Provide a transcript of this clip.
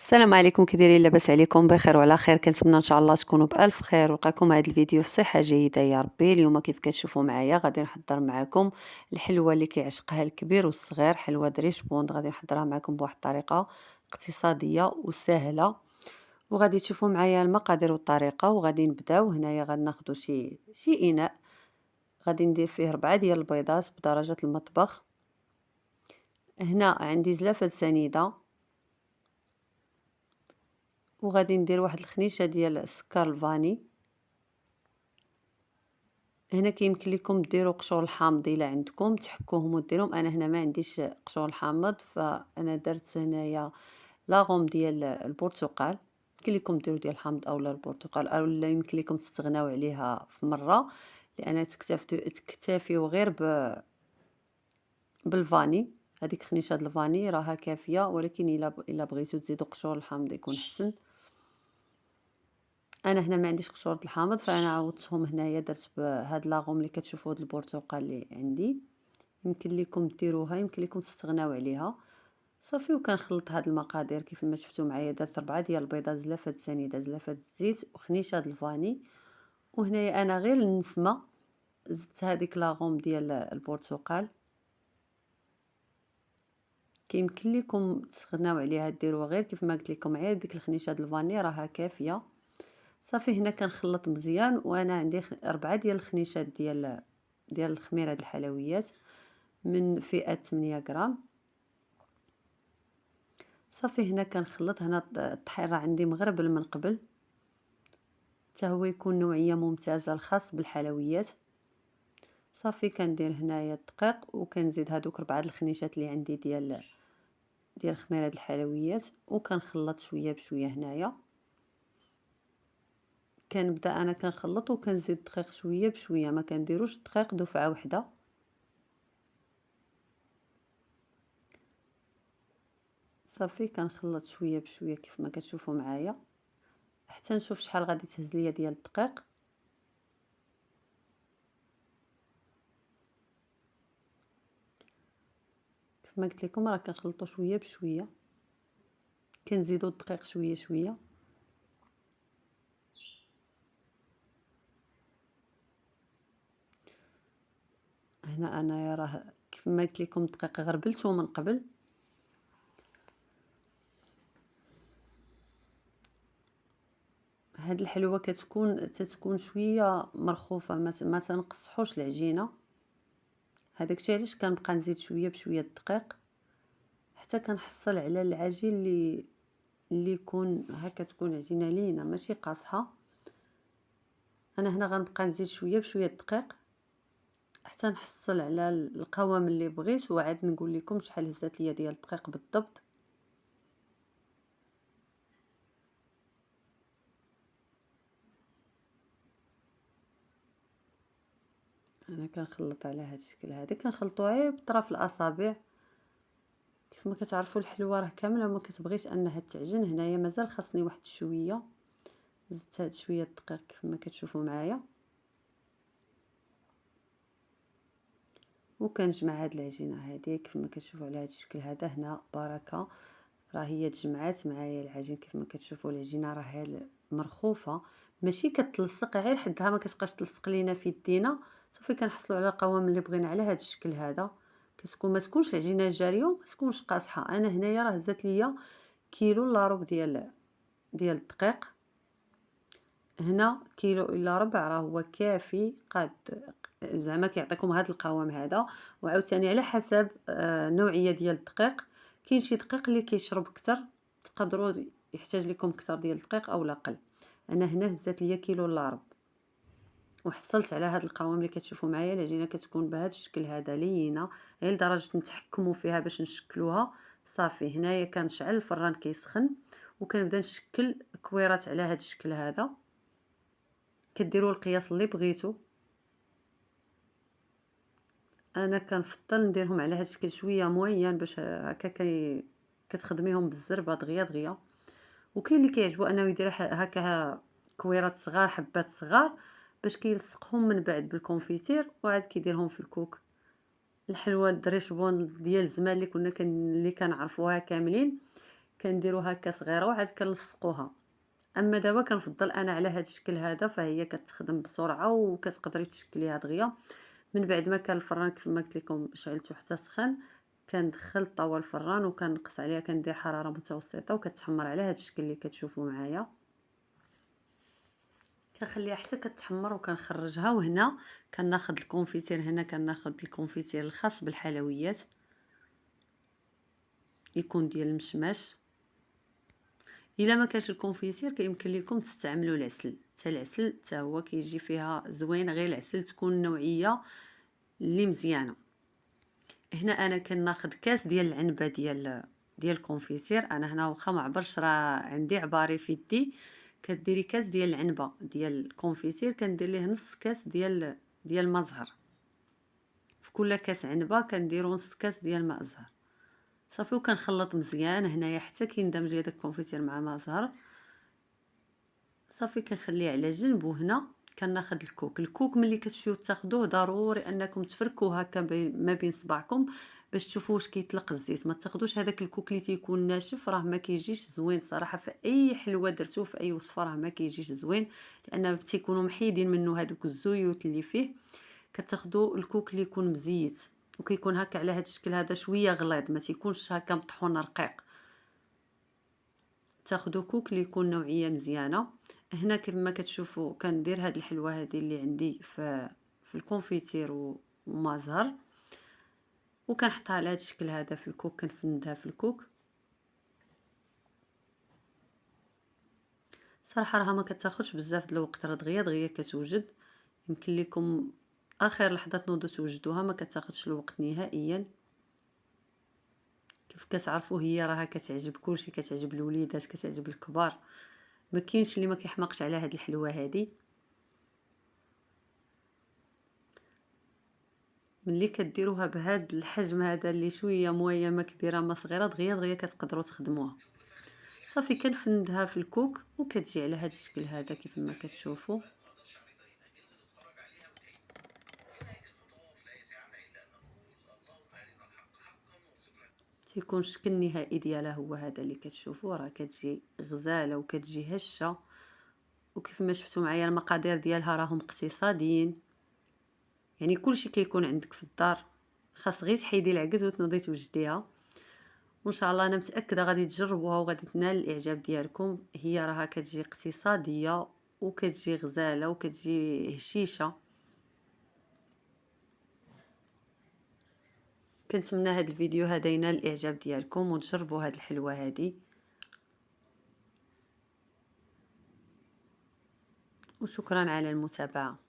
السلام عليكم، كي دايرين؟ لاباس عليكم؟ بخير وعلى خير. كنتمنى ان شاء الله تكونوا بالف خير ولقاكم هذا الفيديو في صحه جيده يا ربي. اليوم كيف كتشوفوا معايا غادي نحضر معكم الحلوه اللي كيعشقها الكبير والصغير، حلوه دريش بوند. غادي نحضرها معكم بواحد الطريقه اقتصاديه وسهله، وغادي تشوفوا معايا المقادير والطريقه. وغادي نبداو. هنايا غادي ناخذ شي اناء، غادي ندير فيه 4 ديال البيضات بدرجه المطبخ. هنا عندي زلافه سنيده، وغادي ندير واحد الخنيشه ديال السكر الفاني. هنا كيمكن لكم ديروا قشور الحامض الا عندكم تحكوهم وديروهم. انا هنا ما عنديش قشور الحامض، فانا درت هنايا لاغوم ديال البرتقال. يمكن لكم ديروا ديال الحامض اولا البرتقال، او لا يمكن لكم تستغناو عليها في مره، لان تكتفيو غير بالفاني. هذيك خنيشه د الفاني راها كافيه، ولكن الا بغيتو تزيدوا قشور الحامض يكون حسن. انا هنا ما عنديش قشوره الحامض، فانا عوضتهم هنايا درت بهاد لاغوم اللي كتشوفوا د البرتقال اللي عندي. يمكن لكم ديروها، يمكن لكم تستغناو عليها. صافي، وكنخلط هاد المقادير كيف ما شفتوا معايا. درت 4 ديال البيضات، زلافه سنيده، زلافه الزيت، وخنيشه د الفاني. وهنايا انا غير النسمه زدت هذيك لاغوم ديال البرتقال. كيمكن لكم تستغناو عليها ديروها غير كيف ما قلت لكم، غير ديك الخنيشه د الفاني راها كافيه. صافي، هنا كنخلط مزيان. وانا عندي 4 ديال الخنيشات ديال الخميره د الحلويات من فئه 8 غرام. صافي، هنا كنخلط. هنا الطحين راه عندي مغربل من قبل، حتى هو يكون نوعيه ممتازه الخاص بالحلويات. صافي، كندير هنايا الدقيق، وكنزيد هادوك 4 الخنيشات اللي عندي ديال خميره د الحلويات، وكنخلط شويه بشويه. هنايا كنبدا انا كنخلط وكنزيد الدقيق شويه بشويه، ما كنديروش الدقيق دفعه واحده. صافي، كنخلط شويه بشويه كيف ما كتشوفوا معايا حتى نشوف شحال غادي تهز ليا ديال الدقيق. كيف ما قلت لكم راه كنخلطوا شويه بشويه، كنزيدوا الدقيق شويه شويه. هنا انا راه كيف ما قلت لكم الدقيق غربلته من قبل. هاد الحلوه تتكون شويه مرخوفه، ما تنقصحوش العجينه. هذاك الشيء علاش كنبقى نزيد شويه بشويه الدقيق حتى كنحصل على العجين اللي يكون هكا، تكون عجينه لينه ماشي قاصحه. انا هنا غنبقى نزيد شويه بشويه الدقيق حتى نحصل على القوام اللي بغيت، وعاد نقول لكم شحال هزات ليا ديال الدقيق بالضبط. انا كنخلط على هذا الشكل هذا، كنخلطوها غير بطرف الاصابع. كيف ما كتعرفوا الحلوه راه كامله ما كتبغيش انها تعجن. هنايا مازال خاصني واحد شويه، زدت هاد شويه الدقيق كيف ما كتشوفوا معايا، وكنجمع هاد العجينه هذه كيف ما كتشوفوا على هاد الشكل هذا. هنا بركه راه هي تجمعات معايا العجين. كيف ما كتشوفوا العجينه راه مرخوفه، ماشي كتلصق غير حدها، ما كتبقاش تلصق لينا في يدينا. صافي، كنحصلوا على القوام اللي بغينا على هاد الشكل هذا. ما تكونش العجينه جاريه وما تكونش قاصحه. انا هنايا راه هزات ليا كيلو الا ربع ديال الدقيق. هنا كيلو الا ربع راه هو كافي، قاد زعما كيعطيكم هذا القوام هذا. وعاوتاني على حسب نوعيه ديال الدقيق. كاين شي دقيق اللي كيشرب اكثر، تقدروا يحتاج لكم اكثر ديال الدقيق او اقل. انا هنا هزات ليا كيلو الا ربع، وحصلت على هذا القوام اللي كتشوفوا معايا. العجينه كتكون بهذا الشكل هذا لينه، غير لدرجه نتحكموا فيها باش نشكلوها. صافي، هنايا كنشعل الفران كيسخن، وكنبدا نشكل كويرات على هذا الشكل هذا. كديروا القياس اللي بغيتو. انا كنفضل نديرهم على هذا الشكل شويه موين باش هكا كتخدميهم بالزربه دغيا دغيا. وكاين اللي كيعجبو انه يدير هكا كويرات صغار، حبات صغار، باش كيلصقهم من بعد بالكونفيتير وعاد كيديرهم في الكوك. الحلوه الدريش بون ديال زمان اللي كنا اللي كنعرفوها كاملين، كنديرو هكا صغيره وعاد كنلصقوها. اما دابا كنفضل انا على هذا الشكل هذا، فهي كتخدم بسرعه وكتقدري تشكليها دغيا. من بعد ما كان الفران كيف ما قلت لكم شعلته حتى سخن، كندخل الطاوه الفران وكنقص عليها، كندير حراره متوسطه وكتحمر على هذا الشكل اللي كتشوفوا معايا. كنخليها حتى كتحمر وكنخرجها. وهنا كناخذ الكونفيتير، هنا كناخذ الكونفيتير الخاص بالحلويات، يكون ديال المشماش. الا ما كانش الكونفيتير كيمكن لكم تستعملوا العسل، حتى العسل حتى هو كيجي فيها زوين، غير العسل تكون نوعيه اللي مزيانه. هنا انا كناخذ كاس ديال العنبه ديال الكونفيتير. انا هنا واخا ما عبرش راه عندي عباري في يدي. كديري كاس ديال العنبه ديال الكونفيتير، كندير ليه نص كاس ديال الماء زهر. في كل كاس عنبه كنديروا نص كاس ديال ماء زهر صافي، وكنخلط مزيان هنايا حتى كيندمج لي داك الكونفيتير مع ماء زهر صافي. كنخليه على جنب. وهنا كناخذ الكوك ملي كتمشيو تاخذوه ضروري انكم تفركوه هكا ما بين صباعكم باش تشوفوا واش كيطلق الزيت. ما تاخذوش هذاك الكوك اللي تيكون ناشف، راه ما كيجيش زوين صراحه. في اي حلوه درتوه في اي وصفه راه ما كيجيش زوين، لان تيكونوا محيدين منه هذوك الزيوت اللي فيه. كتاخذوا الكوك اللي يكون مزيت وكيكون هكا على هذا الشكل هذا شويه غليظ، ما تيكونش هكا مطحون رقيق. تاخذوا كوك اللي يكون نوعيه مزيانه. هنا كما كتشوفوا كندير هاد الحلوه هذه اللي عندي في الكونفيتير وما زهر، وكنحطها على هذا الشكل هذا في الكوك، كنفندها في الكوك. صراحه راها ما كتاخذش بزاف د الوقت، راه دغيا دغيا كتوجد. يمكن لكم اخر لحظه تنوضوا توجدوها، ما كتاخذش الوقت نهائيا. كيف كتعرفوا هي راها كتعجب كلشي، كتعجب الوليدات، كتعجب الكبار، ما كاينش اللي ما كيحماقش على هاد الحلوه هذه. ملي كديروها بهذا الحجم هذا اللي شويه مويه، ما كبيره ما صغيره، دغيا دغيا كتقدروا تخدموها صافي. كنفندها في الكوك وكتجي على هذا الشكل هذا كيف ما كتشوفوا. تيكون الشكل النهائي ديالها هو هذا اللي كتشوفوا، راه كتجي غزاله وكتجي هشه. وكيف ما شفتوا معايا المقادير ديالها راهم اقتصاديين، يعني كلشي كيكون عندك في الدار، خاص غير تحيدي العقد وتنوضي توجديها. وان شاء الله انا متاكده غادي تجربوها وغادي تنال الاعجاب ديالكم. هي راها كتجي اقتصاديه وكتجي غزاله وكتجي هشيشه. كنتمنى هذا الفيديو هذا ينال الاعجاب ديالكم وتجربوا هذه الحلوه هذه. وشكرا على المتابعه.